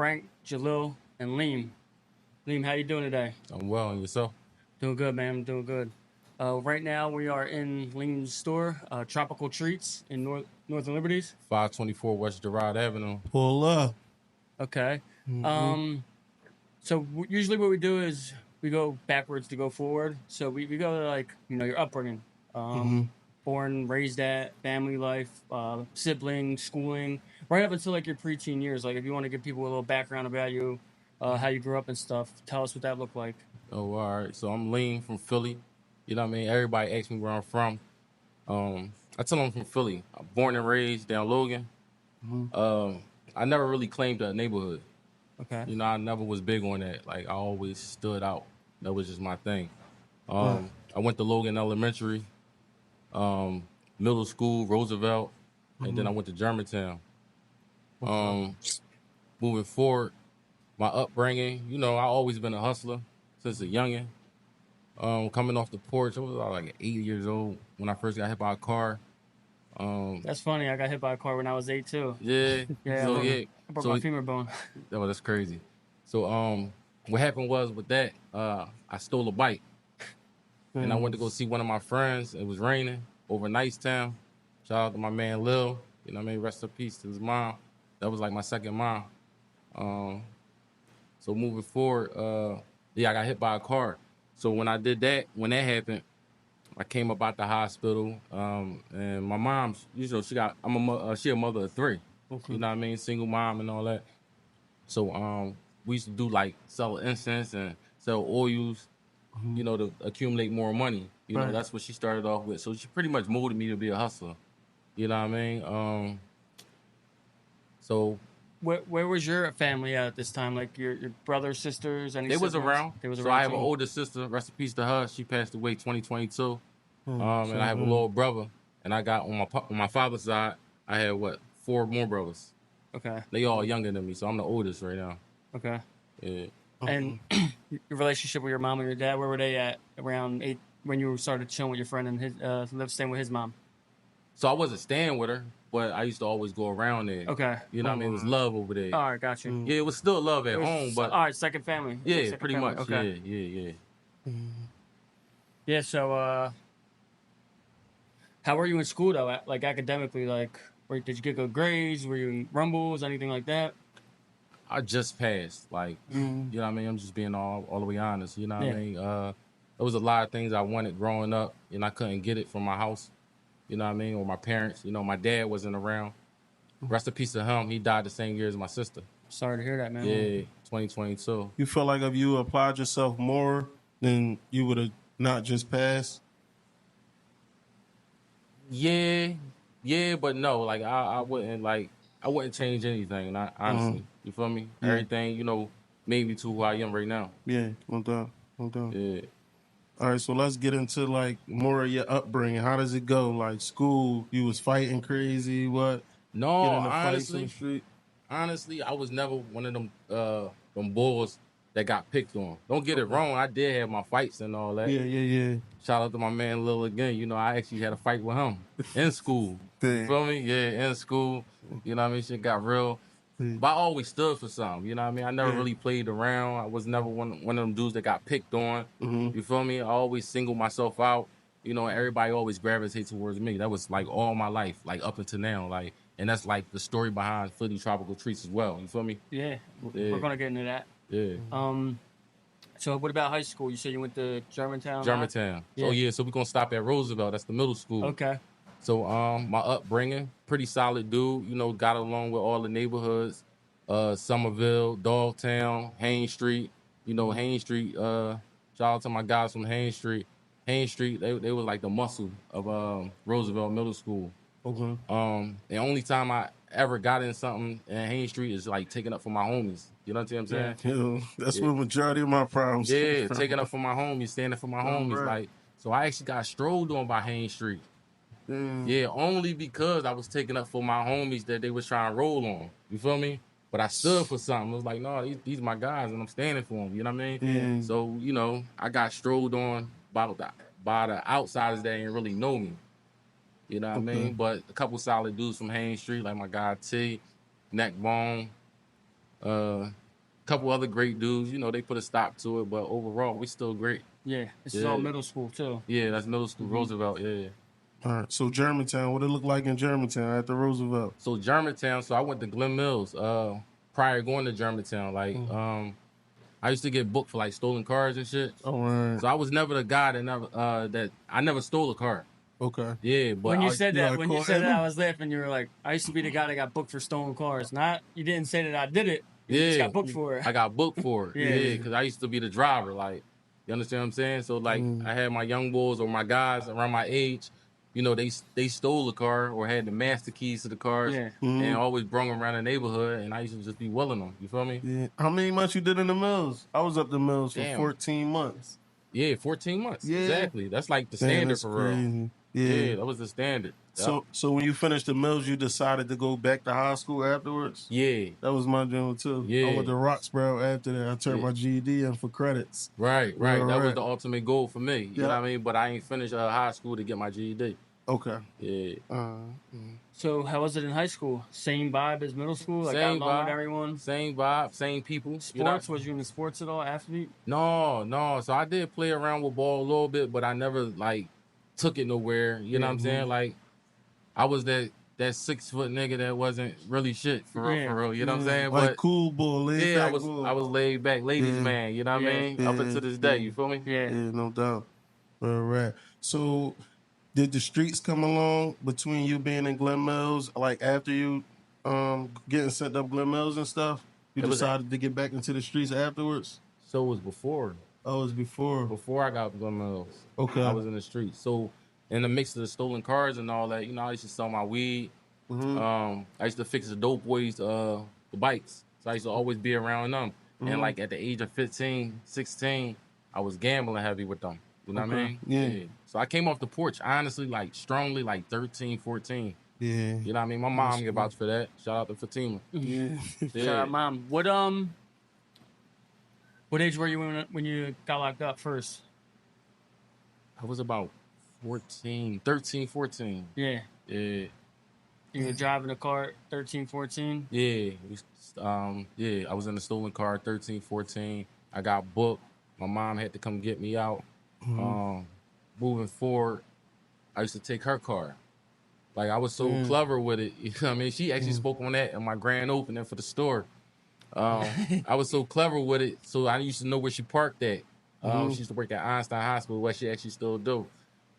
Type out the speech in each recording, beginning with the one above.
Frank, Jalil, and Leem. Leem, how you doing today? I'm well, and yourself? Doing good, man. I'm doing good. Right now we are in Leem's store, Tropical Treats in Northern Liberties. 524 West Girard Avenue. Pull up. Okay. Mm-hmm. Usually what we do is we go backwards to go forward. So we go to like your upbringing, born, raised at, family life, siblings, schooling, right up until like your preteen years. Like if you want to give people a little background about you, how you grew up and stuff, tell us what that looked like. Oh, all right. So I'm Leem from Philly. You know what I mean? Everybody asks me where I'm from. I tell them I'm from Philly. I'm born and raised down Logan. I never really claimed a neighborhood. Okay. You know, I never was big on that. Like, I always stood out. That was just my thing. I went to Logan Elementary, middle school, Roosevelt, and then I went to Germantown. Moving forward, my upbringing, you know, I always been a hustler since a youngin'. Coming off the porch, I was like 8 years old when I first got hit by a car. That's funny. I got hit by a car when I was 8 too. Yeah. Yeah. So I broke my femur bone. Oh, that's crazy. So what happened was with that, I stole a bike. And I went to go see one of my friends. It was raining over Nicetown. Shout out to my man Lil. You know what I mean? Rest in peace to his mom. That was like my second mom. So moving forward, I got hit by a car. So when I did that, when that happened, I came up out the hospital, and my mom's, you know, she a mother of 3. Okay. You know what I mean? Single mom and all that. So we used to do like sell incense and sell oils, you know, to accumulate more money. You know, that's what she started off with. So she pretty much molded me to be a hustler. You know what I mean? So where was your family at this time? Like your brothers, sisters, any they was siblings? around. They was so around. I have too? an older sister, rest in peace to her. She passed away 2022. And I have a little brother. And I got on my father's side, I had 4 more brothers. Okay. They all younger than me, so I'm the oldest right now. Okay. Yeah. And your relationship with your mom and your dad, where were they at around 8 when you started chilling with your friend and his staying with his mom? So I wasn't staying with her, but I used to always go around there. Okay. You know what I mean? It was love over there. All right, got you. Yeah, it was still love at home, but all right, second family. yeah, Second pretty family. much. Okay. Yeah. Yeah. So, how were you in school though? Like academically, like, did you get good grades? Were you in rumbles, anything like that? I just passed. Like, you know what I mean? I'm just being all the way honest. You know what I mean? There was a lot of things I wanted growing up, and I couldn't get it from my house. You know what I mean? Or my parents. You know, my dad wasn't around. Rest in peace to him. He died the same year as my sister. Sorry to hear that, man. Yeah, 2022. You feel like if you applied yourself more, then you would have not just passed? Yeah, but no. Like, I wouldn't change anything. Honestly, you feel me? Yeah. Everything, you know, made me to who I am right now. Yeah, no doubt. Yeah. All right, so let's get into like more of your upbringing. How does it go? Like school, you was fighting crazy, what? No, Get in the fights in the street? honestly, I was never one of them bulls that got picked on. Don't get it wrong. I did have my fights and all that. Yeah. Shout out to my man Lil again. You know, I actually had a fight with him in school. You feel me? Yeah, in school. You know what I mean? Shit got real. But I always stood for something. You know what I mean? I never really played around. I was never one of them dudes that got picked on. You feel me? I always singled myself out. You know, everybody always gravitated towards me. That was like all my life, like up until now. Like, and that's like the story behind Philly Tropical Treats as well. You feel me? Yeah. We're gonna get into that. Yeah. So what about high school? You said you went to Germantown? Germantown. Yeah. So we're gonna stop at Roosevelt. That's the middle school. Okay. So my upbringing, pretty solid dude, you know, got along with all the neighborhoods, Somerville, Dogtown, Haines Street, you know, Haines Street, shout out to my guys from Haines Street. Haines Street, they were like the muscle of Roosevelt Middle School. Okay. The only time I ever got in something in Haines Street is like taking up for my homies. You know what I'm saying? That's where majority of my problems Yeah, taking up for my homies, standing for my homies. Right. Like, so I actually got strolled on by Haines Street. Yeah, only because I was taking up for my homies that they was trying to roll on. You feel me? But I stood for something. It was like, no, these my guys, and I'm standing for them. You know what I mean? Yeah. So, you know, I got strolled on by the outsiders that didn't really know me. You know what I mean? But a couple solid dudes from Haines Street, like my guy T, Neckbone, Couple other great dudes. You know, they put a stop to it, but overall, we still great. Yeah, this is all middle school too. Yeah, that's middle school. Roosevelt. Yeah. All right. So Germantown, what it look like in Germantown after Roosevelt? So Germantown. So I went to Glen Mills. Prior going to Germantown, like I used to get booked for like stolen cars and shit. All right. So I was never the guy that I never stole a car. Okay. Yeah, but When you said that, him? I was laughing. You were like, "I used to be the guy that got booked for stolen cars." Not you didn't say that I did it. You just got booked for it. I got booked for it. Yeah, because I used to be the driver. Like, you understand what I'm saying? So like, I had my young boys or my guys around my age. You know, they stole the car or had the master keys to the cars and always brought them around the neighborhood. And I used to just be willing them. You feel me? Yeah. How many months you did in the mills? I was up the mills for 14 months. Yeah, 14 months. Yeah. Exactly. That's like the standard for real. Yeah, that was the standard. So when you finished the mills, you decided to go back to high school afterwards? Yeah. That was my dream too. Yeah. I went to Roxborough after that. I turned my GED in for credits. Right. That was the ultimate goal for me. You know what I mean? But I ain't finished high school to get my GED. Okay. Yeah. So how was it in high school? Same vibe as middle school? Like Same got along vibe. with everyone? Same vibe, same people. Sports? Was you in sports at all? Athlete? No. So I did play around with ball a little bit, but I never like took it nowhere. You know what I'm saying? Like I was that 6 foot nigga that wasn't really shit for real. You know what I'm saying? Like but cool bull, laid back. I was laid back, ladies man. You know what I mean? Up until this day, you feel me? Yeah, no doubt. Right. So did the streets come along between you being in Glen Mills, like after you getting sent up Glen Mills and stuff? You decided to get back into the streets afterwards? So it was before. Oh, it was before. Before I got Glen Mills. Okay. I was in the streets. So in the mix of the stolen cars and all that, you know, I used to sell my weed. I used to fix the dope boys, the bikes. So I used to always be around them. And like at the age of 15, 16, I was gambling heavy with them. You know what I mean? Yeah. So I came off the porch, honestly, like strongly, like 13, 14. Yeah. You know what I mean? My mom can vouch for that. Shout out to Fatima. Yeah. Shout out, Mom. What age were you when you got locked up first? I was about 13, 14. Yeah. Yeah. You were driving a car at 13, 14? Yeah. I was in a stolen car at 13, 14. I got booked. My mom had to come get me out. Moving forward, I used to take her car. Like I was so clever with it. You know what I mean? She actually spoke on that in my grand opening for the store. I was so clever with it, so I used to know where she parked at. She used to work at Einstein Hospital, where she actually still do.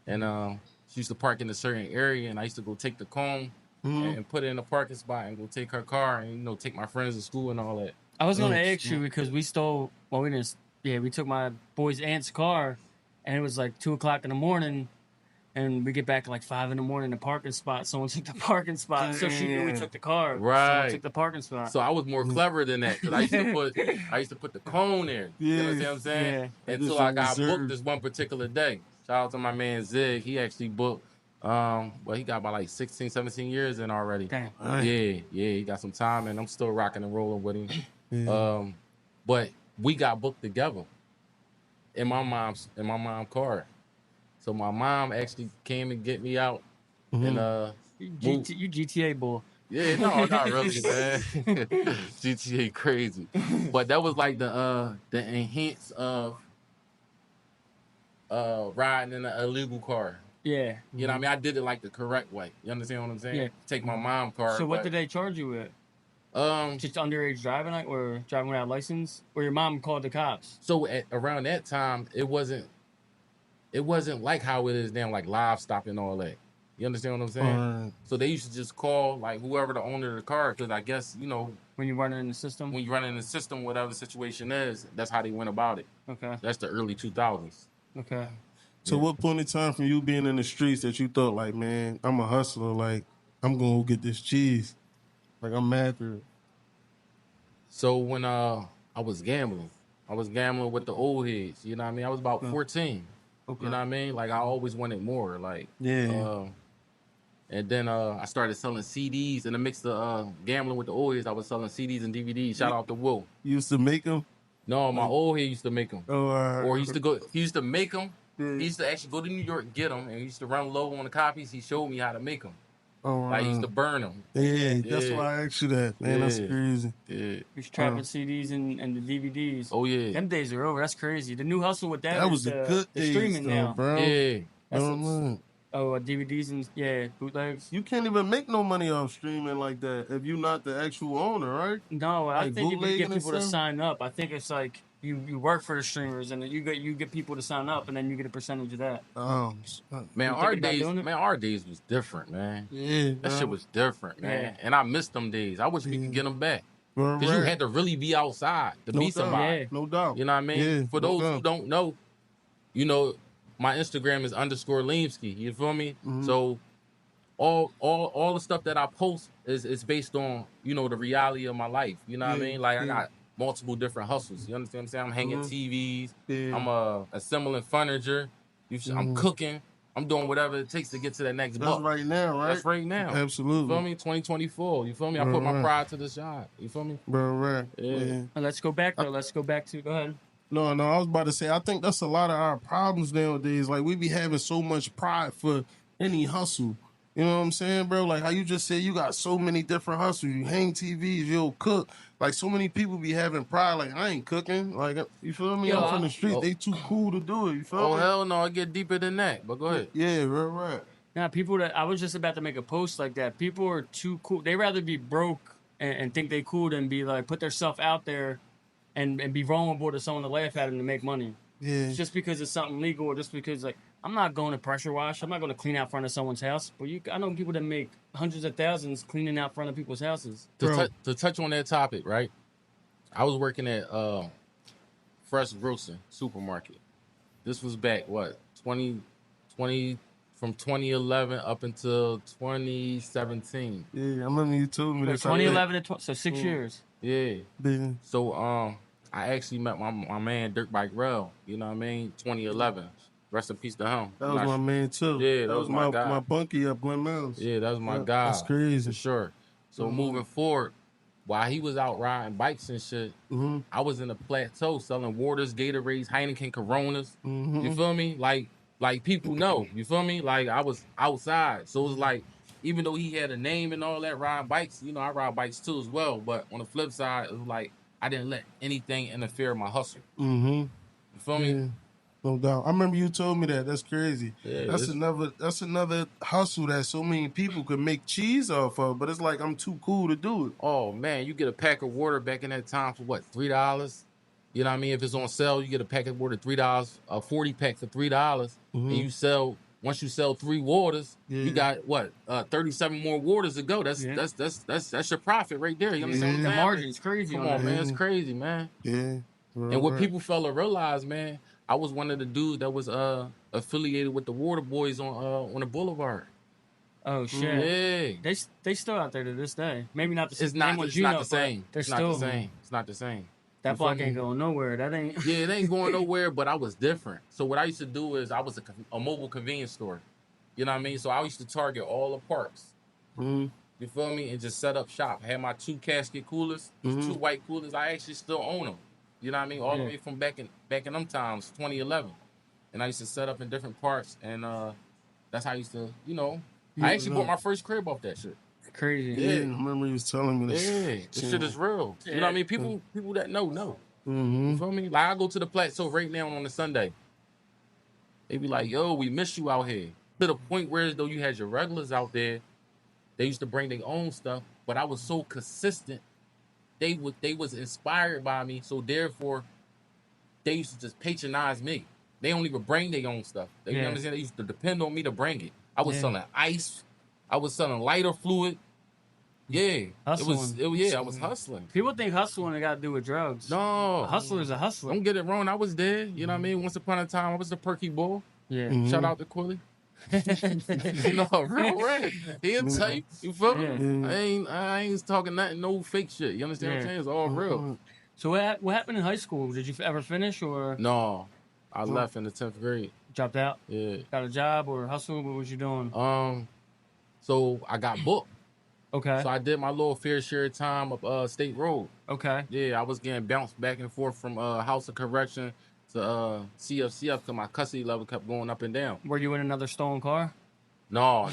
And she used to park in a certain area, and I used to go take the comb and put it in a parking spot and go take her car and, you know, take my friends to school and all that. I was going to ask you because we took my boy's aunt's car, and it was like 2 o'clock in the morning, and we get back at like 5 in the morning. The parking spot, someone took the parking spot, so she knew we took the car. Right, someone took the parking spot. So I was more clever than that because I used to put the cone there. You know what I'm saying? Yeah. Until I got booked this one particular day. Shout out to my man Zig. He actually booked. He got about like 16, 17 years in already. Damn. Yeah, he got some time, and I'm still rocking and rolling with him. But we got booked together in my mom's car. So my mom actually came and get me out. And you GTA boy. Yeah, no, not really, man. GTA crazy. But that was like the enhance of riding in an illegal car. Yeah. You know what I mean? I did it like the correct way. You understand what I'm saying? Yeah. Take my mom's car. So what did they charge you with? Just underage driving, or driving without license, or your mom called the cops? So around that time, it wasn't like how it is now, like live stop and all that. You understand what I'm saying? So they used to just call like whoever the owner of the car, because I guess, you know, when you're running in the system, whatever the situation is, that's how they went about it. Okay. That's the early 2000s. Okay. So what point in time from you being in the streets that you thought like, man, I'm a hustler, like I'm gonna go get this cheese, like I'm mad through it? So when I was gambling with the old heads. You know what I mean? I was about 14. Okay. You know what I mean? Like I always wanted more. Like and then I started selling CDs in the mix of gambling with the old heads. I was selling CDs and DVDs. Shout out to Will. You used to make them? No, my old head used to make them. Or he used to make them. He used to actually go to New York and get them, and he used to run low on the copies. He showed me how to make them. Like, he used to burn them. Yeah, that's why I asked you that, man. That's crazy. Yeah. He's trapping CDs and the DVDs. Oh, yeah. Them days are over. That's crazy. The new hustle with That was the good days, streaming though, now. bro. Yeah. DVDs and bootlegs. You can't even make no money off streaming like that if you're not the actual owner, right? No, I Like think if you get bootlegging people to and stuff? sign up, I think it's like you work for the streamers and you get people to sign up and then you get a percentage of that. Man, our days was different, man. Yeah, that shit was different, man. Yeah. And I missed them days. I wish we could get them back. Because you had to really be outside to be somebody. Yeah. No doubt. You know what I mean? Yeah, For those who don't know, you know, my Instagram is _Leemski. You feel me? So all the stuff that I post is based on, you know, the reality of my life. You know what I mean? Like, I got multiple different hustles. You understand what I'm saying? I'm hanging TVs. Yeah. I'm assembling furniture. I'm cooking. I'm doing whatever it takes to get to that next That's buck. right now, right? That's right now. Absolutely. You feel me? 2024. You feel me? I put my pride to the side. You feel me? Right. Yeah. Let's go back though. Let's go back to. Go ahead. No, I was about to say, I think that's a lot of our problems nowadays. Like, we be having so much pride for any hustle. You know what I'm saying, bro? Like, how you just said you got so many different hustles. You hang TVs, you'll cook. Like, so many people be having pride. Like, I ain't cooking. Like, you feel me? I'm from the street. They too cool to do it. You feel me? Oh, hell no. I get deeper than that. But go ahead. Yeah, right. Now, people that I was just about to make a post like that. People are too cool. They rather be broke and think they cool than be like put their stuff out there and be vulnerable to someone to laugh at them to make money. Yeah. Just because it's something legal or just because, like, I'm not going to pressure wash. I'm not going to clean out front of someone's house. But I know people that make hundreds of thousands cleaning out front of people's houses. To touch on that topic, right? I was working at Fresh Grocer Supermarket. This was back, 2020, from 2011 up until 2017. Yeah, I remember you told me that. 2011 to so 6 years. Yeah. So I actually met my man Dirk Bike Rel, you know what I mean? 2011. Rest in peace to him. That was my man too. Yeah, that was my guy. My bunkie up Glen Mills. Yeah, that was my guy. That's crazy. For sure. So moving forward, while he was out riding bikes and shit, I was in the plateau selling waters, Gatorades, Heineken, Coronas. You feel me? Like people know. You feel me? Like I was outside. So it was like, even though he had a name and all that, riding bikes, you know, I ride bikes too as well. But on the flip side, it was like I didn't let anything interfere with my hustle. You feel me? No doubt. I remember you told me that. That's crazy. Yeah, that's another hustle that so many people could make cheese off of, but it's like I'm too cool to do it. Oh man, you get a pack of water back in that time for what, $3? You know what I mean? If it's on sale, you get a pack of water $3, a 40 pack for $3, and you sell. Once you sell 3 waters, you got what? 37 more waters to go. That's your profit right there. You understand? The margin's crazy. Come on, man, it's crazy, man. Yeah. And what people fail to realize, man, I was one of the dudes that was affiliated with the Water Boys on the Boulevard. Oh shit! Yeah, they still out there to this day. Maybe not the same. It's not the same. They're still the same. It's not the same. That block ain't going nowhere. That ain't. Yeah, it ain't going nowhere. But I was different. So what I used to do is I was a mobile convenience store. You know what I mean? So I used to target all the parks. You feel me? And just set up shop. I had my 2 casket coolers, 2 white coolers. I actually still own them. You know what I mean? All the way from back in them times, 2011. And I used to set up in different parts, and that's how I used to, you know. I actually bought my first crib off that shit. Crazy. Yeah, I remember you was telling me this. Yeah, this shit is real. You know what I mean? People that know. You feel me? Like, I go to the plateau right now on a Sunday. They be like, yo, we miss you out here. To the point where as though you had your regulars out there, they used to bring their own stuff, but I was so consistent. They was inspired by me, so therefore, they used to just patronize me. They don't even bring their own stuff. You understand? They used to depend on me to bring it. I was selling ice. I was selling lighter fluid. Yeah. Hustling. I was hustling. People think hustling got to do with drugs. No. A hustler is a hustler. Don't get it wrong. I was there. You know what I mean? Once upon a time, I was the perky boy. Yeah. Shout out to Quilly. You know, real red. He'll tell you. You feel me? I ain't talking nothing, no fake shit. You understand what I'm saying? It's all real. So what happened in high school? Did you ever finish or? No. I left in the 10th grade. Dropped out? Yeah. Got a job or hustle? What was you doing? So I got booked. Okay. So I did my little fair share of time up State Road. Okay. Yeah, I was getting bounced back and forth from House of Correction to CFCF because my custody level kept going up and down. Were you in another stolen car? No,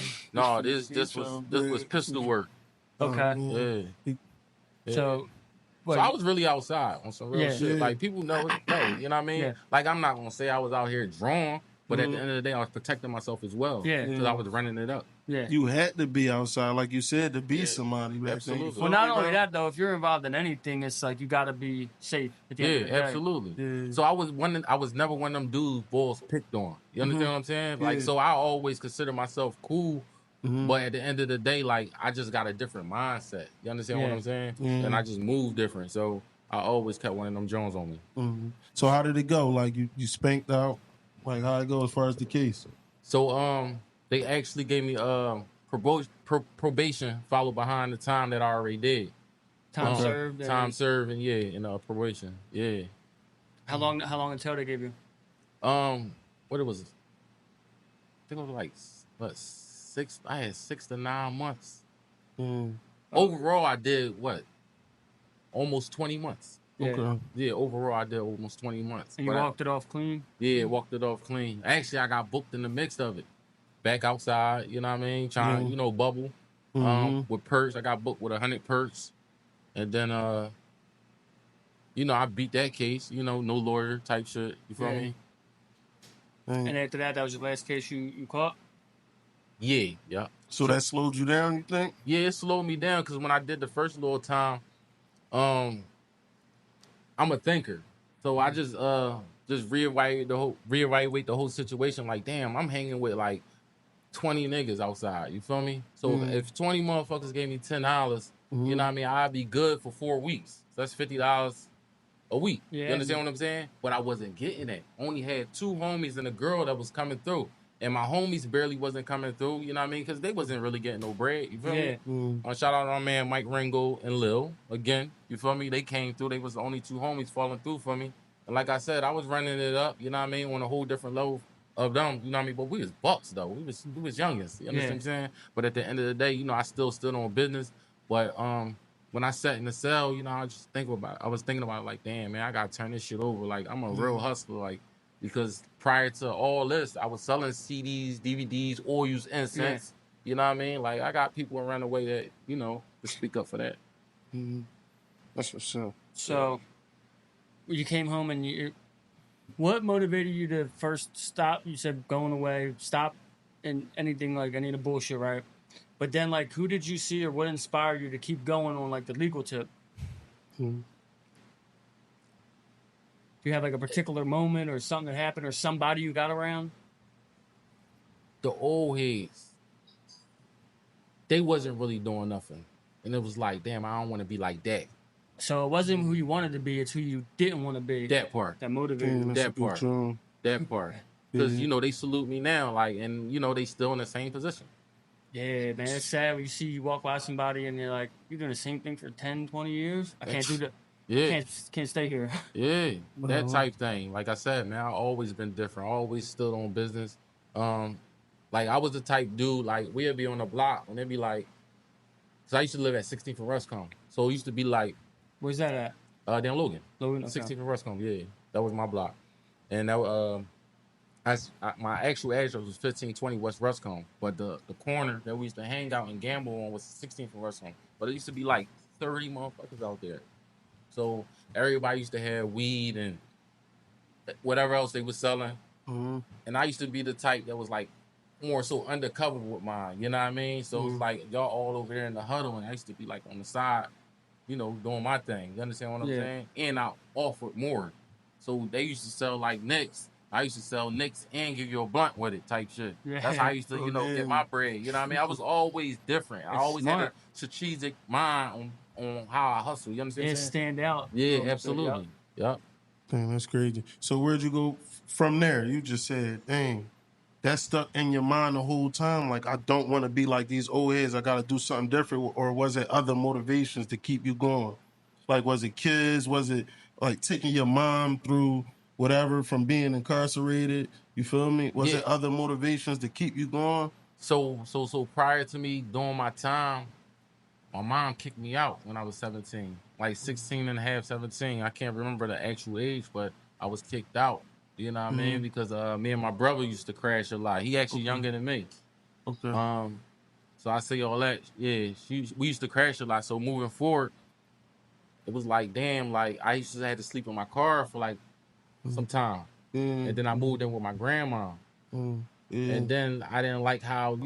this was pistol work. Okay. Yeah. So, So I was really outside on some real shit. Yeah. Like people know, you know what I mean? Yeah. Like I'm not gonna say I was out here drawing, but at the end of the day, I was protecting myself as well. Yeah. Because I was running it up. Yeah. You had to be outside, like you said, to be somebody back then. Absolutely. Well, not only that though, if you're involved in anything, it's like you got to be safe. At the end of the day. Absolutely. Yeah. So I was never one of them dudes balls picked on. You understand what I'm saying? Like, so I always consider myself cool. But at the end of the day, like I just got a different mindset. You understand what I'm saying? And I just move different. So I always kept one of them Jones on me. So how did it go? Like you spanked out? Like how it go as far as the case? So they actually gave me probation followed behind the time that I already did. Time served. Time served and in probation. Yeah. How long until they gave you? What it was? I think it was like what 6. I had 6 to 9 months. Overall, I did what? Almost 20 months. Yeah. Okay. Yeah, overall I did almost 20 months. And you walked it off clean? Yeah, walked it off clean. Actually, I got booked in the mix of it. Back outside, you know what I mean? Trying, bubble. With perks. I got booked with 100 perks. And then I beat that case, no lawyer type shit. You feel me? And after that was your last case you caught? Yeah. So that slowed you down, you think? Yeah, it slowed me down because when I did the first little time, I'm a thinker. So I just reevaluate the whole situation. Like, damn, I'm hanging with like 20 niggas outside. You feel me? So if 20 motherfuckers gave me $10, you know what I mean? I'd be good for 4 weeks. So that's $50 a week. Yeah. You understand what I'm saying? But I wasn't getting it. Only had 2 homies and a girl that was coming through. And my homies barely wasn't coming through, you know what I mean? Because they wasn't really getting no bread, you feel me? Shout out to our man Mike Ringo and Lil. Again, you feel me? They came through. They was the only 2 homies falling through for me. And like I said, I was running it up, you know what I mean, on a whole different level of them, you know what I mean? But we was bucks, though. We was youngest, you understand what I'm saying? But at the end of the day, I still stood on business. But when I sat in the cell, I was thinking about it like, damn, man, I got to turn this shit over. Like, I'm a real hustler, like, because prior to all this, I was selling CDs, DVDs, oils, incense. You know what I mean? Like, I got people around the way that, to speak up for that. That's for sure. So, you came home and what motivated you to first stop? You said going away, stop and anything like any of the bullshit, right? But then, like, who did you see or what inspired you to keep going on, like, the legal tip? Do you have like a particular moment or something that happened or somebody you got around? The old heads, they wasn't really doing nothing. And it was like, damn, I don't want to be like that. So it wasn't who you wanted to be, it's who you didn't want to be. That part. That motivated you. That part. That part. Because, they salute me now, like, and, they still in the same position. Yeah, man, it's sad when you walk by somebody and you're like, you're doing the same thing for 10, 20 years? I can't do that. Yeah. Can't stay here. Yeah, that type thing. Like I said, man, I always been different. I always stood on business. Like I was the type dude, like we'd be on the block and they'd be like, so I used to live at 16th and Ruscombe. So it used to be like, where's that at? Down Logan. Logan, okay. 16th and Ruscombe, yeah. That was my block. And that my actual address was 1520 West Ruscombe. But the corner that we used to hang out and gamble on was 16th and Ruscombe. But it used to be like 30 motherfuckers out there. So everybody used to have weed and whatever else they was selling. And I used to be the type that was like more so undercover with mine, you know what I mean? So it's like y'all all over there in the huddle and I used to be like on the side, doing my thing. You understand what I'm saying? And I offered more. So they used to sell like Nicks. I used to sell Nicks and give you a blunt with it type shit. Yeah. That's how I used to, get my bread. You know what I mean? I was always different. I always had a strategic mind on how I hustle. You understand? And stand out. Yeah, absolutely. Yep. Damn, that's crazy. So where'd you go from there? You just said, dang, that stuck in your mind the whole time. Like, I don't want to be like these old heads. I got to do something different. Or was it other motivations to keep you going? Like, was it kids? Was it like taking your mom through whatever from being incarcerated? You feel me? Was it other motivations to keep you going? So prior to me doing my time, my mom kicked me out when I was 17, like 16 and a half, 17. I can't remember the actual age, but I was kicked out. You know what I mean? Because me and my brother used to crash a lot. He actually younger than me. Okay. So I say all that. Yeah, we used to crash a lot. So moving forward, it was like, damn, like I used to have to sleep in my car for like some time. And then I moved in with my grandma. And then I didn't like how,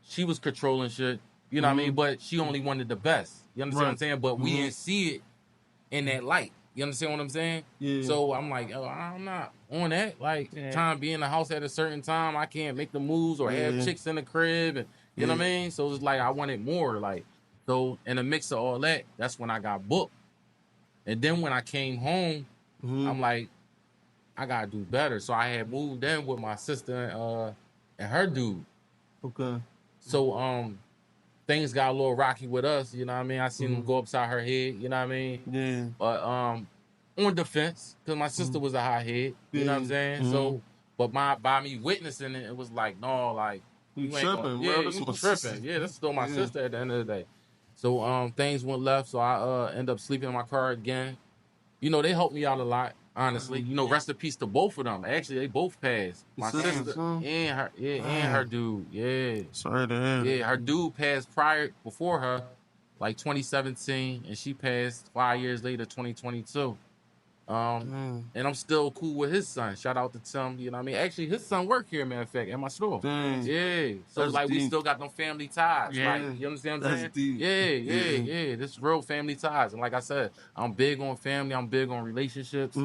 she was controlling shit. You know what I mean? But she only wanted the best. You understand what I'm saying? But we didn't see it in that light. You understand what I'm saying? Yeah. So I'm like, oh, I'm not on that. Like, trying to be in the house at a certain time, I can't make the moves or have chicks in the crib. And you know what I mean? So it's like I wanted more. Like, so in the mix of all that, that's when I got booked. And then when I came home, I'm like, I gotta do better. So I had moved in with my sister and her dude. Okay. So things got a little rocky with us, you know what I mean? I seen them go upside her head, you know what I mean? Yeah. But on defense, because my sister was a hot head, you know what I'm saying? So, but by me witnessing it, it was like, no, like You ain't tripping, gonna, bro. yeah, That's you my tripping. sister. Yeah, that's still my sister at the end of the day. So things went left, so I end up sleeping in my car again. You know, they helped me out a lot, honestly. You know, rest in peace to both of them. Actually, they both passed. My sister and her, and her dude. Yeah. Sorry to hear. Yeah, her dude passed before her, like 2017, and she passed 5 years later, 2022. And I'm still cool with his son. Shout out to Tim, you know what I mean? Actually, his son work here, matter of fact, at my store. Dang. Yeah. So That's like deep. we still got them family ties. Yeah. Like, you understand what I'm saying? That's deep. Yeah. This real family ties. And like I said, I'm big on family, I'm big on relationships.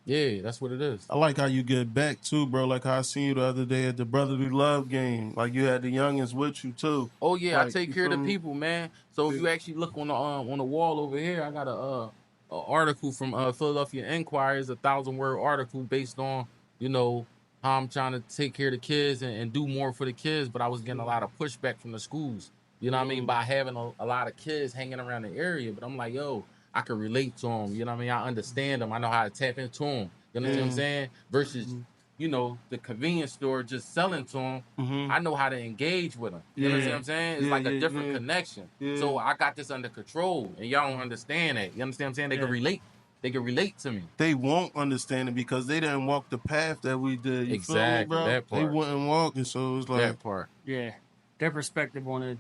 Yeah, that's what it is. I like how you get back too, bro. Like how I seen you the other day at the Brotherly Love game. Like you had the youngins with you too. Oh yeah, like, I take care of the people, man. So if you actually look on the wall over here, I got a article from Philadelphia Inquirer. It's a 1,000-word article based on how I'm trying to take care of the kids and do more for the kids. But I was getting a lot of pushback from the schools. You know what I mean? By having a lot of kids hanging around the area. But I'm like, yo, I can relate to them. You know what I mean? I understand them. I know how to tap into them. You know what I'm saying? Versus, the convenience store just selling to them. I know how to engage with them. You know what I'm saying? It's like a different connection. So I got this under control, and y'all don't understand that. You understand what I'm saying? They can relate. They can relate to me. They won't understand it because they didn't walk the path that we did. You feel me, bro? That part. They wouldn't walk it, so it's like that part. Yeah. Their perspective on it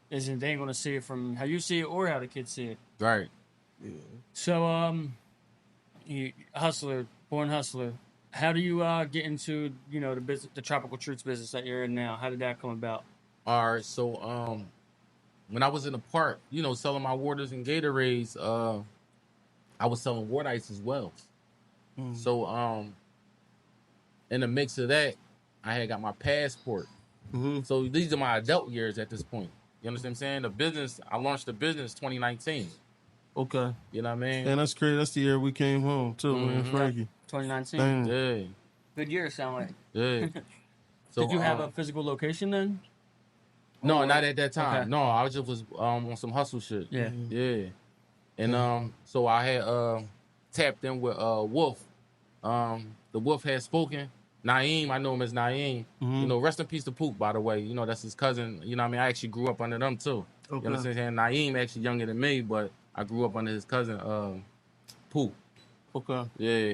isn't they ain't gonna see it from how you see it or how the kids see it. Right. Yeah. So hustler, born hustler. How do you get into the business, the tropical treats business that you're in now? How did that come about? All right, so when I was in the park, selling my waters and Gatorades, I was selling water ice as well. So in the mix of that, I had got my passport. So these are my adult years at this point. You understand what I'm saying? I launched the business 2019. Okay. You know what I mean? And that's crazy. That's the year we came home too, man, Frankie. 2019. Dang. Yeah. Good year, sound like. Yeah. So, did you have a physical location then? No, not at that time. Okay. No, I was just on some hustle shit. Yeah. Yeah. And so I had tapped in with Wolf. The Wolf had spoken. Naeem, I know him as Naeem. Rest in peace to Poop, by the way. That's his cousin. You know what I mean? I actually grew up under them too. Okay. You understand? Naeem actually younger than me, but I grew up under his cousin, Poop. Okay. Yeah.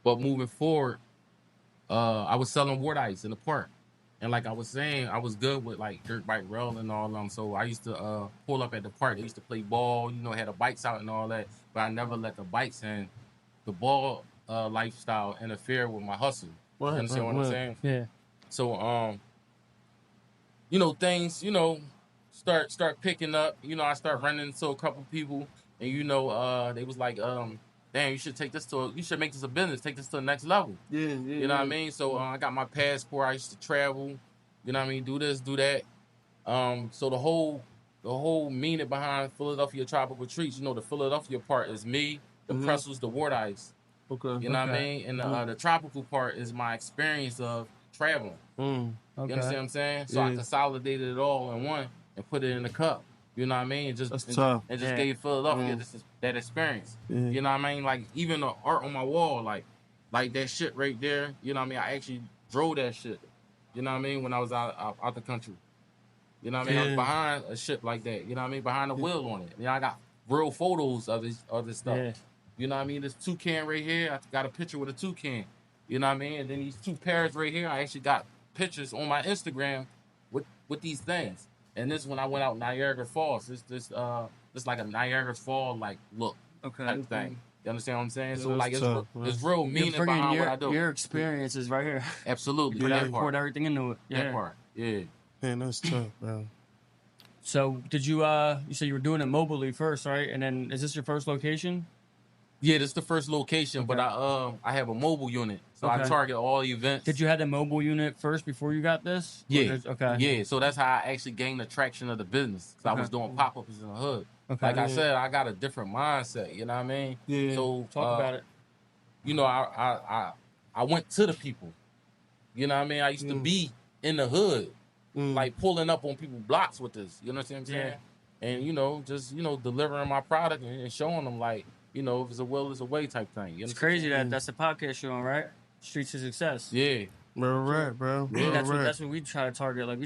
But moving forward, I was selling water ice in the park. And like I was saying, I was good with like dirt bike rail and all them. So I used to pull up at the park. I used to play ball, had the bikes out and all that. But I never let the bikes and the ball lifestyle interfere with my hustle. You understand what I'm saying? Yeah. So things, start picking up. I start running into a couple people, and they was like, damn, you should make this a business, take this to the next level. Yeah. You know what I mean? So I got my passport. I used to travel. You know what I mean? Do this, do that. So the whole meaning behind Philadelphia Tropical Treats, the Philadelphia part is me, the pretzels, the water ice. Okay. You know what I mean? And the tropical part is my experience of traveling. Okay. You understand what I'm saying? So I consolidated it all in one and put it in a cup. You know what I mean? That's tough. And just gave Philadelphia that experience. Yeah. You know what I mean? Like even the art on my wall, like that shit right there. You know what I mean? I actually drew that shit. You know what I mean? When I was out the country. You know what I mean? I was behind a shit like that. You know what I mean? Behind the wheel on it. I got real photos of this stuff. Yeah. You know what I mean? This toucan right here. I got a picture with a toucan. You know what I mean? And then these 2 pairs right here, I actually got pictures on my Instagram with these things. And this when I went out Niagara Falls. This like a Niagara Falls like look type thing. You understand what I'm saying? Yeah, so like tough, it's real meaning behind what I do. Your experiences right here. Absolutely. Put everything into it. Yeah. That part. Yeah. Man, that's tough, bro. So did you you said you were doing it mobily first, right? And then is this your first location? Yeah, this is the first location, but I have a mobile unit, so I target all events. Did you have the mobile unit first before you got this? Yeah. Yeah, so that's how I actually gained the traction of the business. So I was doing pop-ups in the hood. Like I said, I got a different mindset. You know what I mean? Yeah. So talk about it. You know, I went to the people. You know what I mean? I used to be in the hood, like pulling up on people's blocks with this. You know what I'm saying? And you know, just delivering my product and showing them like. You know, if it's a will, it's a way type thing. You know it's crazy that's the podcast showing, right? Streets to Success. Yeah. Right, bro. Yeah, that's what we try to target. Like, we're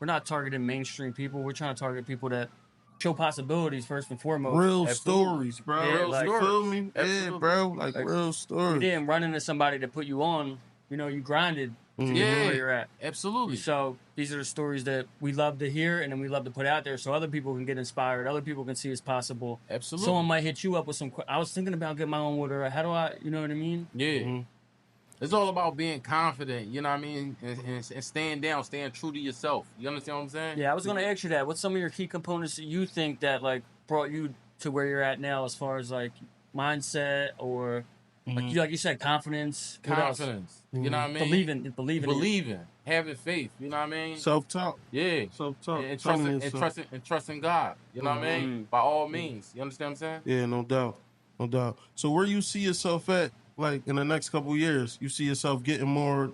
not targeting mainstream people. We're trying to target people that show possibilities first and foremost. Real stories, bro. Yeah, real like, stories. Feel me? Absolutely. Yeah, bro. Like real stories. You didn't run into somebody to put you on. You know, you grinded to get where you're at. Absolutely. So these are the stories that we love to hear and then we love to put out there so other people can get inspired. Other people can see it's possible. Absolutely. Someone might hit you up with some. I was thinking about getting my own water. How do I? You know what I mean? Yeah. It's all about being confident. You know what I mean? And staying down, staying true to yourself. You understand what I'm saying? Yeah, I was going to ask you that. What's some of your key components that you think that like brought you to where you're at now, as far as like mindset or like you said, confidence? Confidence. You know what I mean? Believing. Having faith. You know what I mean? Self-talk. Yeah. Self-talk. And trusting God. You know what I mean? By all means. You understand what I'm saying? Yeah, no doubt. So where you see yourself at, like in the next couple of years? You see yourself getting more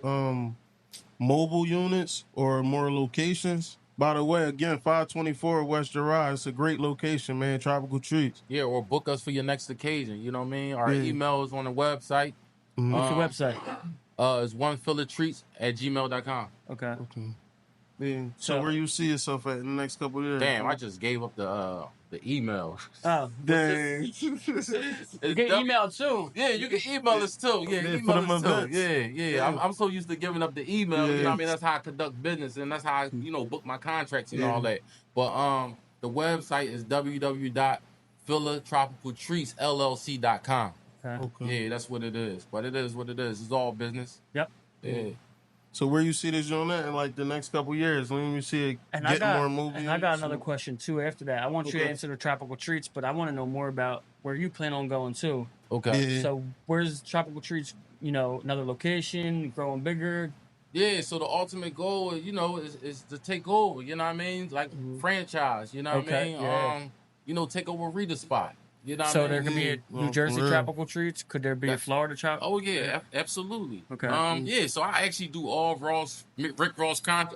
mobile units or more locations? By the way, again, 524 West Girard. It's a great location, man. Tropical Treats. Yeah, or book us for your next occasion. You know what I mean? Our email is on the website. What's your website? It's onefillertreats@gmail.com. Okay. Yeah. So where you see yourself at in the next couple of years? Damn, I just gave up the email. Oh, dang. You get email too. Yeah, you can email us too. Yeah, email us too. Yeah. I'm so used to giving up the email. You know what I mean? That's how I conduct business, and that's how I, book my contracts and all that. But the website is www.fillertropicaltreatsllc.com. Okay. Yeah, that's what it is. But it is what it is. It's all business. Yep. Yeah. So where you see this joint at in like the next couple of years? When you see it more movies? And I got another question too after that. I want you to answer the Tropical Treats, but I want to know more about where you plan on going too. Okay. Yeah. So where's Tropical Treats, another location, growing bigger? Yeah, so the ultimate goal, is to take over, you know what I mean? Like franchise, you know what I mean? Yeah. Take over Rita spot. You know what I So mean? there could be a New Jersey Tropical Treats? Could there be a Florida Tropical? Oh, yeah, absolutely. Okay. Yeah, so I actually do all Rick Ross car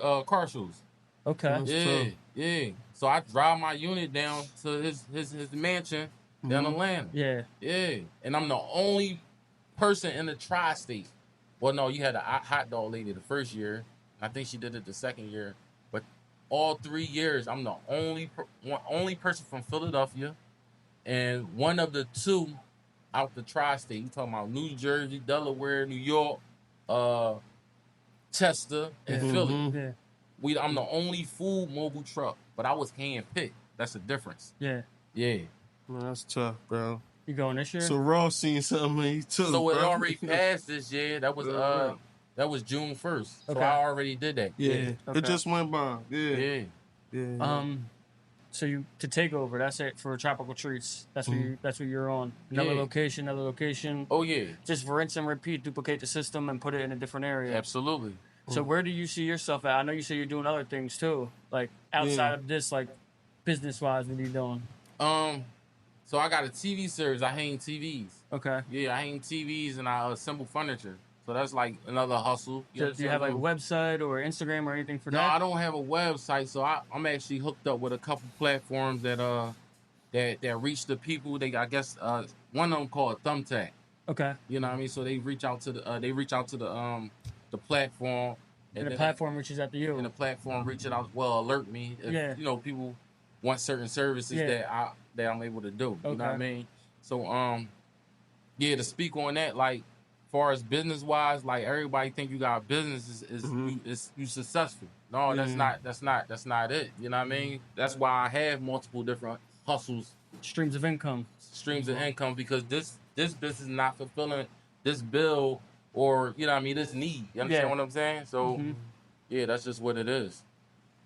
shows. Okay. Yeah. So I drive my unit down to his mansion down in Atlanta. Yeah. Yeah. And I'm the only person in the tri-state. Well, no, you had a hot dog lady the first year. I think she did it the second year. But all 3 years, I'm the only person from Philadelphia. And one of the 2 out the tri-state. You talking about New Jersey, Delaware, New York, Chester, and Philly. Yeah. I'm the only full mobile truck, but I was hand-picked. That's the difference. Yeah. Yeah. Man, that's tough, bro. You going this year? So Ross seen something in you too. So it already passed this year. That was June 1st. So I already did that. Yeah. Okay. It just went by. Yeah. So to take over, that's it for Tropical Treats. That's what you're on. Another location. Oh yeah. Just rinse and repeat, duplicate the system and put it in a different area. Absolutely. So where do you see yourself at? I know you say you're doing other things too, like outside of this, like business wise. What are you doing? So I got a TV series. I hang TVs. Okay. Yeah, I hang TVs and I assemble furniture. So that's like another hustle. Do you have like a website or Instagram or anything for that? No, I don't have a website. So I'm actually hooked up with a couple platforms that reach the people. I guess one of them called Thumbtack. Okay. You know what I mean? So they reach out to the platform. And the platform reaches out to you. And the platform reaches out, alert me if people want certain services that I'm able to do. You know what I mean? So to speak on that, like far as business wise, like everybody think you got a business you successful. No, that's not it. You know what I mean? That's why I have multiple different hustles, streams of income, because this business is not fulfilling this bill or you know what I mean this need. You understand what I'm saying? So yeah, that's just what it is.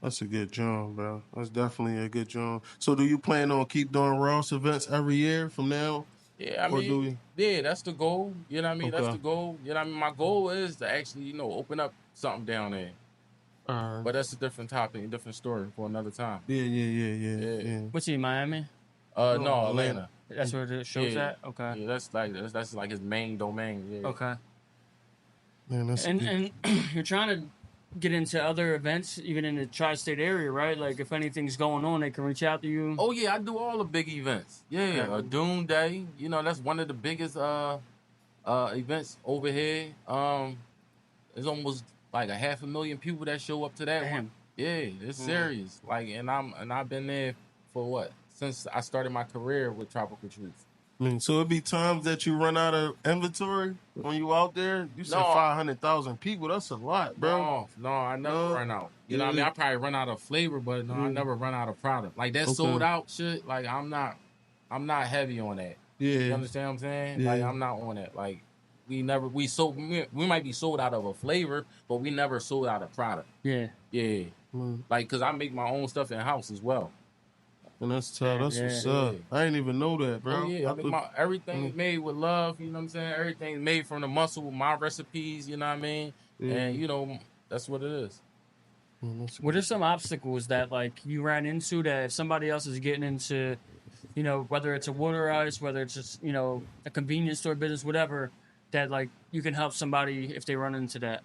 That's a good job, bro. That's definitely a good job. So do you plan on keep doing Ross events every year from now? Yeah, I mean, yeah, that's the goal. You know what I mean? Okay. That's the goal. You know what I mean? My goal is to actually, open up something down there. But that's a different topic, a different story for another time. Yeah. What's he, Miami? No, Atlanta. That's where the show's at? Okay. Yeah, that's like his main domain. Yeah. Okay. Man, that's and you're trying to get into other events, even in the tri-state area, right? Like if anything's going on, they can reach out to you. Oh yeah, I do all the big events. Yeah, okay. Doom Day, that's one of the biggest events over here. There's almost like 500,000 people that show up to that one. Yeah, it's serious. Like, and I've been there for what since I started my career with Tropical Truth. I mean, so it'd be times that you run out of inventory when you out there. You said 500,000 people. That's a lot, bro. No, I never run out. You know what I mean? I probably run out of flavor, but no, I never run out of product. Like that sold out shit. Like I'm not heavy on that. Yeah, you understand what I'm saying? Yeah. Like I'm not on that. Like we might be sold out of a flavor, but we never sold out of product. Yeah. Like because I make my own stuff in house as well. And that's tough. That's what's up. I didn't even know that, bro. Oh, yeah, I mean, everything's made with love. You know what I'm saying? Everything's made from the muscle with my recipes. You know what I mean? Yeah. And that's what it is. What are some obstacles that like you ran into that if somebody else is getting into, whether it's a water ice, whether it's just a convenience store business, whatever, that like you can help somebody if they run into that?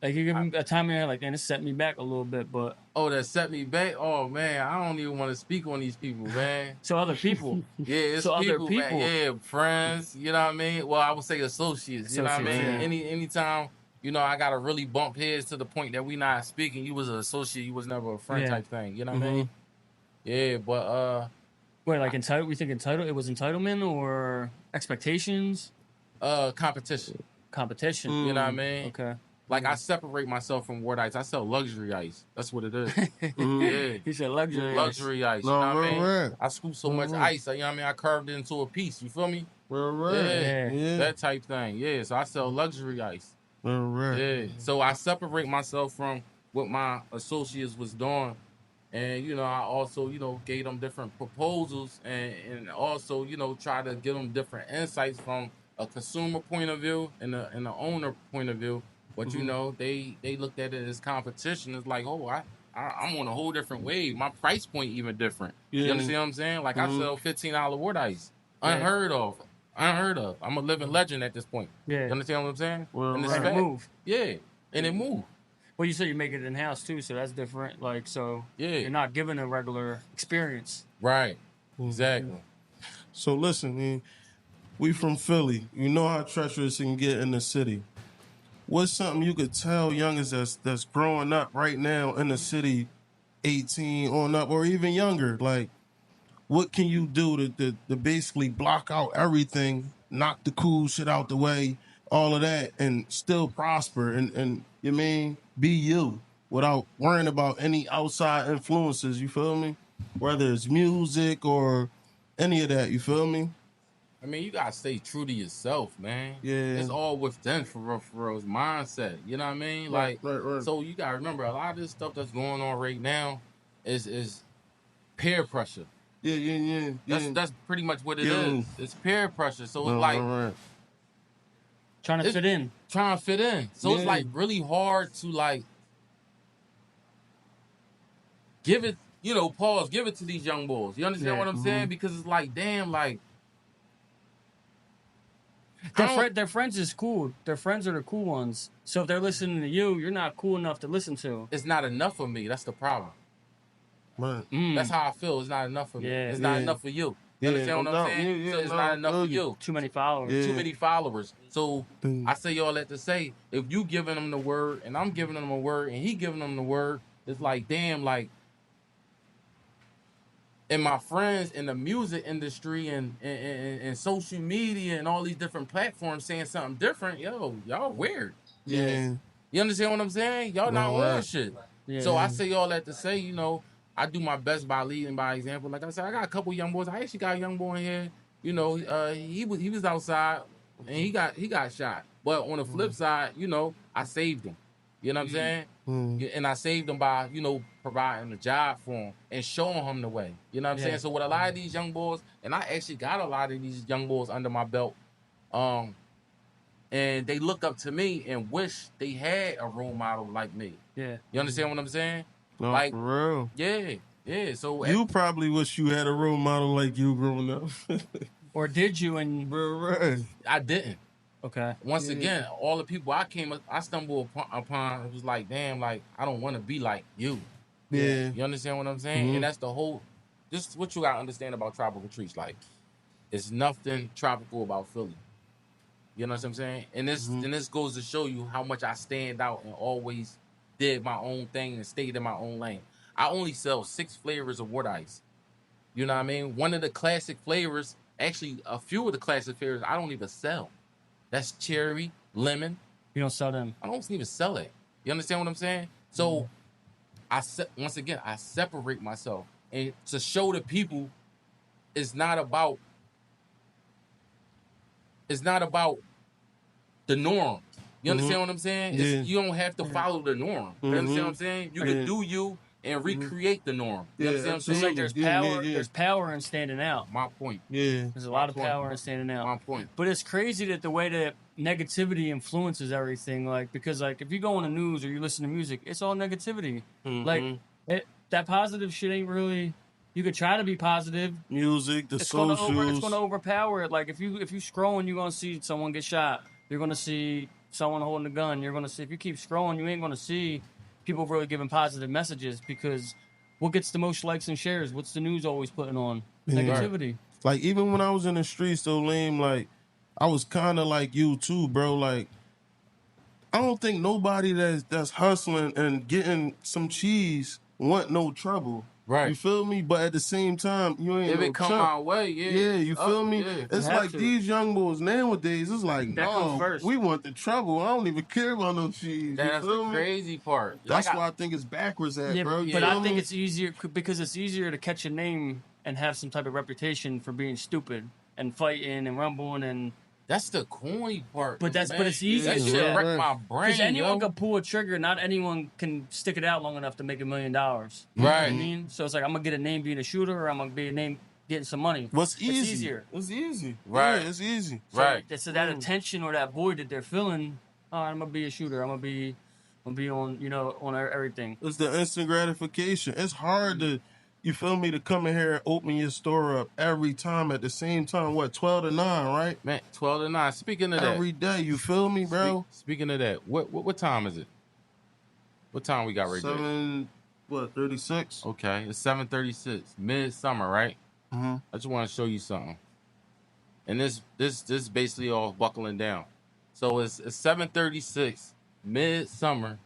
Like you give them a time there, like, man, it set me back a little bit, but that set me back. Oh man, I don't even want to speak on these people, man. So other people, yeah, it's so people, other people, man. Yeah, friends. You know what I mean? Well, I would say associates. You know what I mean? Yeah. Anytime I gotta really bump heads to the point that we not speaking. You was an associate, you was never a friend type thing. You know what I mean? Yeah, but wait, like entitled? We think entitled? It was entitlement or expectations? Competition. You know what I mean? Okay. Like I separate myself from water ice. I sell luxury ice. That's what it is. Yeah. He said luxury ice. You know what I mean? I scoop so much ice. You know what I mean? I carved it into a piece. You feel me? Yeah. That type thing. Yeah. So I sell luxury ice. Yeah. So I separate myself from what my associates was doing. And, I also, gave them different proposals and also, try to give them different insights from a consumer point of view and the owner point of view. But they looked at it as competition. It's like, I'm on a whole different wave. My price point even different. Yeah. You understand what I'm saying? Like I sell $15 water ice. Unheard of. I'm a living legend at this point. Yeah. You understand what I'm saying? Well, and it move. Yeah. And it move. Well, you said you make it in house too, so that's different. Like you're not given a regular experience. Right. Exactly. So listen, man, we from Philly. You know how treacherous it can get in the city. What's something you could tell youngers that's growing up right now in the city, 18 on up, or even younger? Like, what can you do to basically block out everything, knock the cool shit out the way, all of that, and still prosper and you mean be you without worrying about any outside influences? You feel me? Whether it's music or any of that, you feel me? I mean, you gotta stay true to yourself, man. Yeah. It's all within for real. It's mindset. You know what I mean? Like, right. So you gotta remember, a lot of this stuff that's going on right now is peer pressure. Yeah. That's pretty much what it is. It's peer pressure. So it's like trying to fit in. So it's like really hard to like give it, give it to these young boys. You understand what I'm saying? Because it's like, damn, like. Their friends is cool. Their friends are the cool ones. So if they're listening to you, you're not cool enough to listen to. It's not enough for me. That's the problem. Right. That's how I feel. It's not enough for me. It's not enough for you. You understand what I'm saying? So it's not enough for you. Too many followers. Too many followers. So I say all that to say, if you giving them the word and I'm giving them a word and he giving them the word, it's like, damn, like, And my friends in the music industry and social media and all these different platforms saying something different, y'all weird. Yeah. You understand what I'm saying? Y'all not on shit. Yeah. So I say all that to say, I do my best by leading by example. Like I said, I got a couple young boys. I actually got a young boy in here. He was outside and he got shot. But on the flip side, I saved him. You know what I'm saying? And I saved him by, providing a job for him and showing him the way. You know what I'm saying? So with a lot of these young boys, and I actually got a lot of these young boys under my belt, and they look up to me and wish they had a role model like me. Yeah. You understand what I'm saying? No, like, for real. Yeah. So you probably wish you had a role model like you growing up. Or did you? And right. I didn't. Okay. Once again, all the people I stumbled upon, it was like, damn, like, I don't want to be like you. Yeah. You understand what I'm saying? And that's the whole, just what you got to understand about tropical trees. Like, it's nothing tropical about Philly. You know what I'm saying? And this goes to show you how much I stand out and always did my own thing and stayed in my own lane. I only sell 6 flavors of water ice. You know what I mean? One of the classic flavors, actually a few of the classic flavors, I don't even sell. That's cherry, lemon. You don't sell them. I don't even sell it. You understand what I'm saying? So once again, I separate myself and to show the people it's not about the norm. You understand what I'm saying? Yeah. You don't have to follow the norm. You understand what I'm saying? You can do you and recreate the norm. You understand what I'm saying? It's like there's power. There's power in standing out. My point. Yeah. There's a lot of power in standing out. My point. But it's crazy that the way that negativity influences everything. Like, because like if you go on the news or you listen to music, it's all negativity. Like that positive shit ain't really. You could try to be positive. Music, the socials. It's going to overpower it. Like if you scrolling, you're gonna see someone get shot. You're gonna see someone holding a gun. You're gonna see, if you keep scrolling, you ain't gonna see people really giving positive messages, because what gets the most likes and shares? What's the news always putting on? Negativity. Like even when I was in the streets, though, Leem, like I was kind of like you too, bro. Like I don't think nobody that's hustling and getting some cheese want no trouble. Right. You feel me? But at the same time, you ain't if no it come chump. my way, Yeah, you feel me? Yeah. It's like these young boys nowadays, it's like, no, we want the trouble. I don't even care about no cheese. That's the crazy part. That's why I think it's backwards bro. But I think it's easier because it's easier to catch a name and have some type of reputation for being stupid and fighting and rumbling and. That's the corny part. But it's easy. That shit wreck my brain. Because anyone can pull a trigger. Not anyone can stick it out long enough to make $1 million. Right. You know what I mean? So it's like, I'm gonna get a name being a shooter, or I'm gonna be a name getting some money. What's easy? It's easier. It's easy. Right. Yeah, it's easy. Right. So that attention or that void that they're feeling. Oh, I'm gonna be a shooter. I'm gonna be on on everything. It's the instant gratification. It's hard to. You feel me? To come in here and open your store up every time at the same time. What, 12 to 9, right? Man, 12 to 9. Speaking of that. Every day, you feel me, bro? Speaking of that, what time is it? What time we got right there? 36? Okay, it's 7:36. Midsummer, right? Mm-hmm. I just want to show you something. And this basically all buckling down. So it's 7:36, midsummer.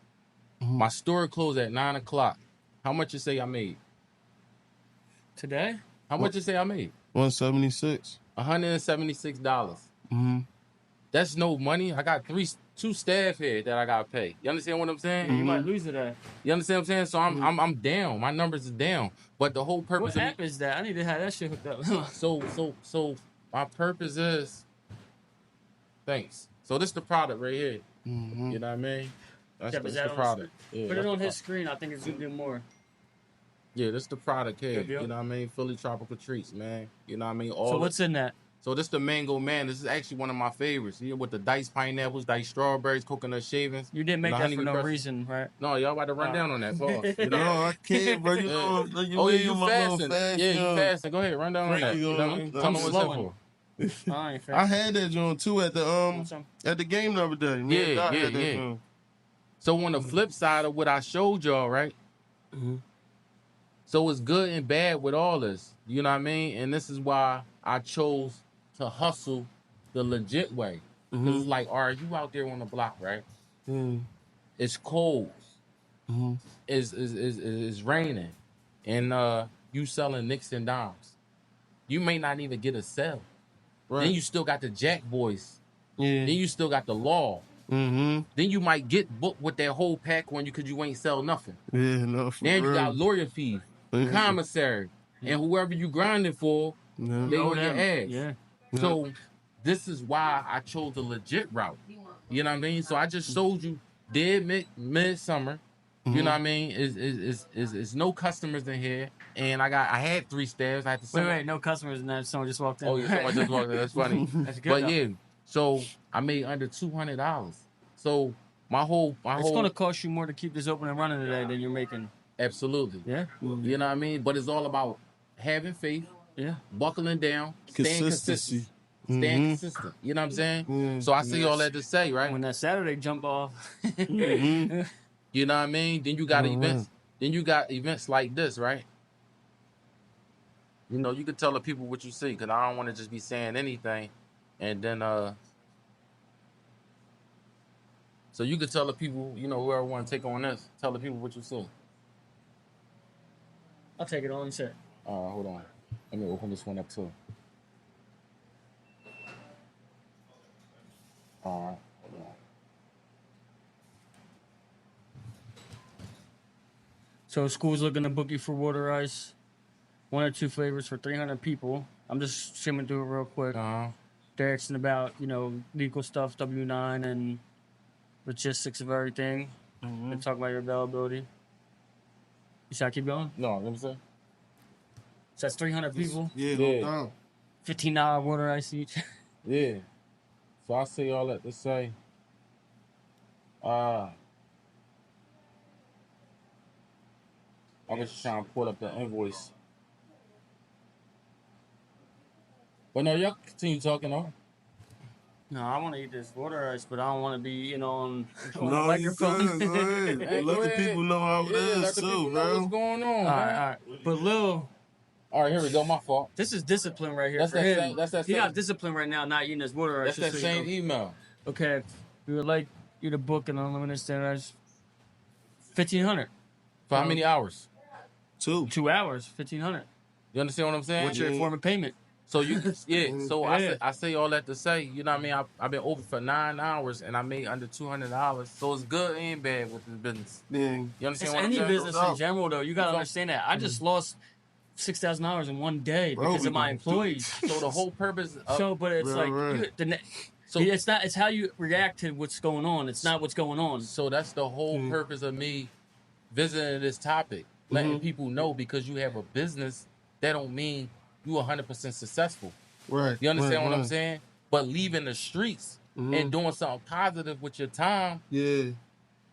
Mm-hmm. My store closed at 9 o'clock. How much you say I made? Today? How much you say I made? $176. $176. Mm-hmm. That's no money. I got 2 staff here that I gotta pay. You understand what I'm saying? You might lose today. You understand what I'm saying? So I'm down. My numbers is down. But the whole purpose. What app is that? I need to have that shit hooked up. So my purpose is. Thanks. So this is the product right here. Mm-hmm. You know what I mean? That's the product. Yeah, put it on his screen. I think it's gonna do more. Yeah, this is the product here. You know what I mean? Philly Tropical Treats, man. You know what I mean? So what's in that? So this is the Mango Man. This is actually one of my favorites. With the diced pineapples, diced strawberries, coconut shavings. You didn't make that for no reason, right? No, y'all about to run down on that. Pause. No, I can't, bro. You fasting. You fasting. Go ahead, run down on that. Tell me what's up for. I had that joint too at the game the other day. Yeah. So on the flip side of what I showed y'all, right? Mm-hmm. So it's good and bad with all this. You know what I mean? And this is why I chose to hustle the legit way. Because it's like, all right, you out there on the block, right? Mm-hmm. It's cold. Mm-hmm. It's raining. And you selling nicks and dimes. You may not even get a sale. Right. Then you still got the Jack Boys. Yeah. Then you still got the law. Mm-hmm. Then you might get booked with that whole pack on you because you ain't sell nothing. Yeah, no, for Then real. you got lawyer fees, commissary, and whoever you grinding for, they on your ass. Yeah. So this is why I chose the legit route. You know what I mean? So I just showed you dead midsummer. You know what I mean? Is no customers in here, and I had 3 staffs. I had to Wait, no customers in that. Someone just walked in. Oh, yeah, someone just walked in. That's funny. That's good. But though. yeah, so I made under $200. So my whole it's gonna cost you more to keep this open and running today than you're making. Absolutely. Yeah. You know what I mean? But it's all about having faith. Yeah. Buckling down, staying consistent. Staying consistent. You know what I'm saying? So I see all that to say, right? When that Saturday jump off. You know what I mean? Then you got events. Then you got events like this, right? You know, you can tell the people what you see, because I don't want to just be saying anything. And then so you can tell the people, you know, whoever want to take on this, tell the people what you see. I'll take it on, you said. Hold on. Let me open this one up too. All right. Hold on. So school's looking to book you for water ice. 1 or 2 flavors for 300 people. I'm just skimming through it real quick. They're asking about, you know, legal stuff, W-9 and logistics of everything. And talk about your availability. You should I keep going? No, let me see. So that's 300 people. Yeah, no doubt. $15 water ice each. Yeah. So I say all that to say, I was just trying to pull up the invoice. But no, y'all continue talking on. No, I want to eat this water ice, but I don't want to be, you know, on the No, microphone. go ahead. Let the people know how it is, let the too, people know bro. what's going on. All right. But Lil, all right, here we go. My fault. this is discipline right here That's for that him. same- that's that he same- got discipline right now, not eating his water ice. That's that same email. Okay, we would like you to book an unlimited standardized 1,500. For how many hours? 2. 2 hours, 1,500. You understand what I'm saying? What's your form of payment? So you, So Yeah. I say all that to say, you know what I mean? I've been open for 9 hours and I made under $200. So it's good and bad with this business. Yeah. You It's understand what I'm any saying? business in general, though. You gotta understand that. I just lost $6,000 in one day because of my employees. So the whole purpose of But it's Right. So it's not. It's how you react to what's going on. It's not what's going on. So that's the whole purpose of me visiting this topic, letting people know, because you have a business, that don't mean you 100% successful. Right. You understand what I'm saying? But leaving the streets and doing something positive with your time. Yeah.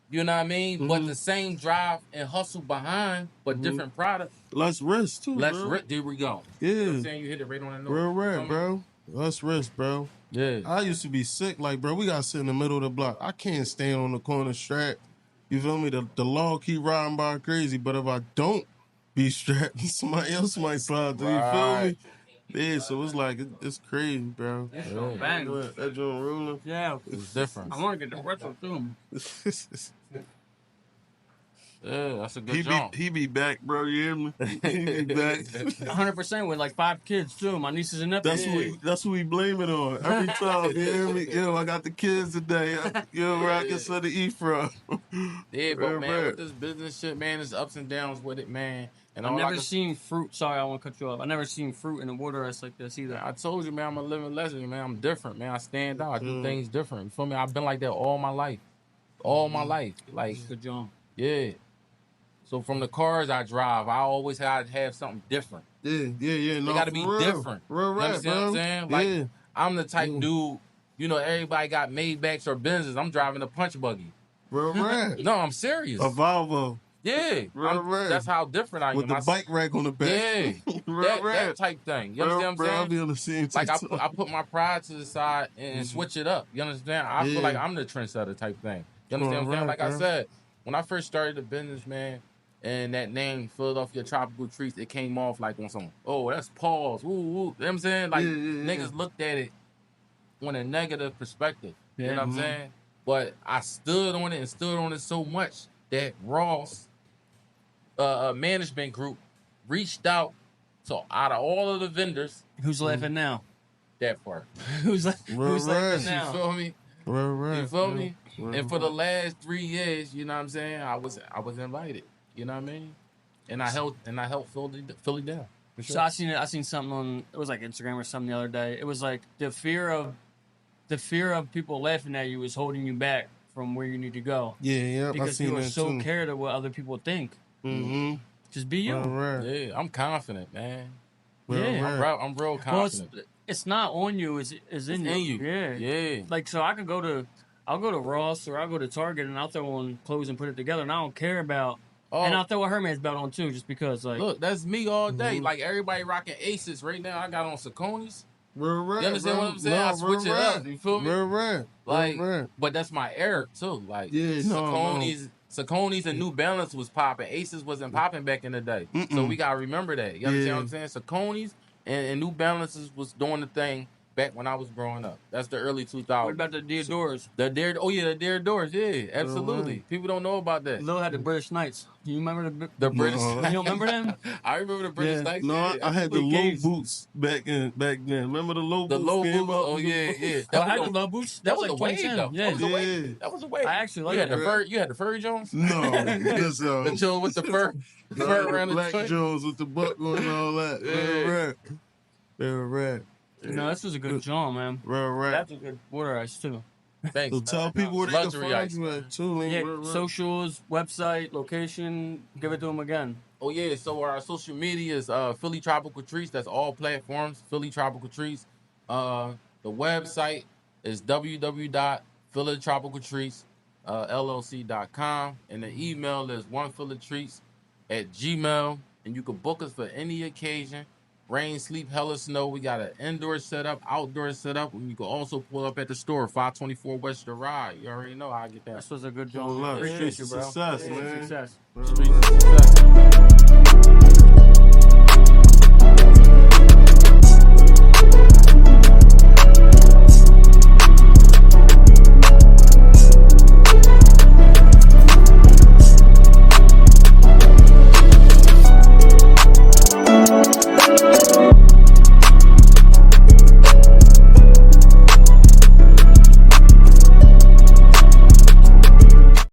You know what I mean? But the same drive and hustle behind, but different product. Less risk, too, bro. There we go. Yeah. You know what I'm saying? You hit it right on the nose. Real rap, bro. Less risk, bro. Yeah. I used to be sick. Like, bro, we got to sit in the middle of the block. I can't stand on the corner strapped. You feel me? The law keep riding by crazy, but if I don't be strapped, somebody else might slide through. You feel me? Yeah, so it's like, it's crazy, bro. Bang. That joint rolling. Yeah. It's different. I want to get the retro too. Yeah, that's a good job. He be back, bro. You hear me? He be back. 100% with like 5 kids too. My nieces and nephews. That's who we blame it on. Every time, you hear me? Yo, I got the kids today. Yo, where I can send the E from. Yeah, but man, with this business shit, man, there's ups and downs with it, man. And I've never seen fruit. Sorry, I want to cut you off. I've never seen fruit in the water ice like this either. I told you, man, I'm a living legend, man. I'm different, man. I stand out. I do things different. You feel me? I've been like that all my life. All my life. Like, good job. Yeah. So from the cars I drive, I always had to have something different. Yeah. No, it got to be different. Real you understand what I'm saying? Like, I'm the type dude, you know, everybody got Maybachs or Benzes. I'm driving a punch buggy. Real rap. No, I'm serious. A Volvo. Yeah. That's how different I am. With the bike rack on the back. Yeah. that type thing. You understand what I'm saying? I'll be on the same like, I put my pride to the side and switch it up. You understand? I feel like I'm the trendsetter type thing. You understand what I'm saying? Like I said, when I first started the business, man, and that name, Philadelphia Tropical Treats, it came off like on some, oh, that's Paul's. Ooh. You know what I'm saying? Like, niggas looked at it on a negative perspective. You know what I'm saying? But I stood on it so much that Ross, management group, reached out. So out of all of the vendors, Who's laughing now? that part. Who's laughing now? You feel me? Right. You feel me? And for the last 3 years, you know what I'm saying, I was invited. You know what I mean? And I helped Philly down. Sure. So I seen something on, it was like Instagram or something the other day. It was like the fear of people laughing at you is holding you back from where you need to go. Yeah. Because you are so scared of what other people think. Mm-hmm. Just be you. Right. Yeah, I'm confident, man. Yeah, I'm real confident. Well, it's not on you. It's in you. Yeah. Like, so I'll go to Ross or I'll go to Target and I'll throw on clothes and put it together, and I don't care about. Oh. And I'll throw a Hermes belt on too, just because. Like, look, that's me all day. Like everybody rocking Aces right now. I got on Saucony's. Right. You understand what I'm saying? I switch it up. You feel me? Right. Like, but that's my era too. Like, Saucony's and New Balance was popping. Aces wasn't popping back in the day. So we gotta remember that. You understand what I'm saying? Saucony's and New Balances was doing the thing back when I was growing up. That's the early 2000s. What about the Deodors? The Deodors, yeah, absolutely. People don't know about that. Lil had the British Knights. You remember the British? You don't remember them? I remember the British Knights. No, yeah. I had the low boots back then. Remember the low boots? The low boots. Oh yeah. I had the low boots. That was like a wave, though. Yeah. That was a wave. I actually like that. You had the furry Jones? No, the Jones with the fur. The fur around the black Jones with the buckle and all that. Yeah. They were red. No, this was a good John, man. Right. That's a good water ice too. Thanks. So tell people where they can find you at too. Yeah, socials, website, location. Give it to them again. Oh yeah, so our social media is Philly Tropical Treats. That's all platforms. Philly Tropical Treats. The website is www.phillytropicaltreats.llc.com, and the email is onephilytreats@gmail.com. And you can book us for any occasion. Rain, sleep, hella snow. We got an indoor setup, outdoor setup, and you can also pull up at the store, 524 West Ride. You already know how I get that. This was a good job. Appreciate you, bro. Success, man. Success. Streets of success.